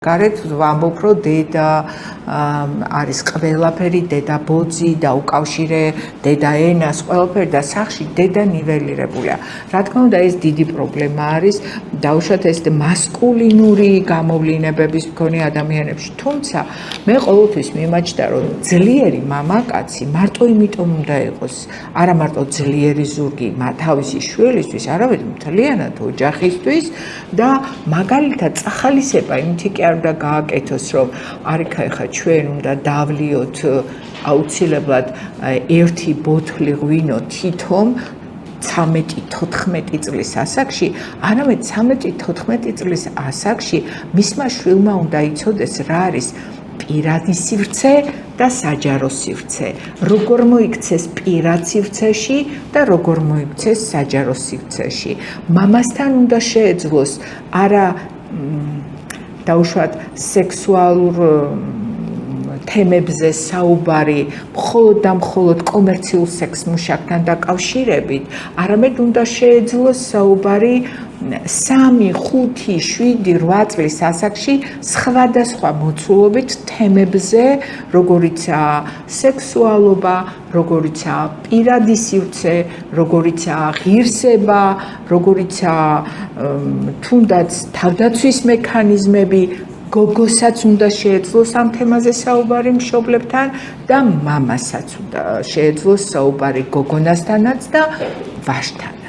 გარეთ ვამბობ, რომ დედა არის ყველაფერი, დედა ბოძი და უკავშირე დედა ენას, ყველაფერი და სახში დედა ნიველირებულია. რა თქმა უნდა, ეს დიდი პრობლემა არის, დაუშვათ ეს მასკულინური გამოვლინებების მქონე ადამიანებში. თუმცა მე ყოველთვის მიმაჩნდა, რომ ძლიერი მამაკაცი მარტო იმიტომ უნდა იყოს, არა მარტო ძლიერი ზურგი თავისი შვილისთვის, არამედ მთლიანად ოჯახისთვის და მაგალითად წახალისება იმითი კი არ უნდა გააკეთოს, რომ არიქა ეხა ჩვენ უნდა დავლიოთ აუცილებლად ერთი ბოთლი ღვინო თითომ 13-14 წლის ასაკში, არამედ 13-14 წლის ასაკში მისმა შვილმა უნდა იცოდეს რა არის პირადი სივრცე და საჯარო სივრცე, როგორ მოიქცეს პირად სივრცეში და როგორ მოიქცეს საჯარო სივრცეში. მამასთან უნდა შეეძლოს არა დაუშვათ სექსუალურ თემებზე საუბარი მხოლოდ და მხოლოდ კომერციულ სექს მუშაკთან დაკავშირებით, არამედ უნდა შეეძლოს საუბარი 3, 5, 7, 8 წლის ასაკში სხვადასხვა მოცულობით თემებზე, როგორიცაა სექსუალობა, როგორიცაა პირადი სივრცე, როგორიცაა ღირსება, როგორიცაა თუნდაც თავდაცვის მექანიზმები, გოგოსაც უნდა შეეძლოს ამ თემაზე საუბარი მშობლებთან და მამასაც უნდა შეეძლოს საუბარი გოგონასთანაც და ვაჟთან.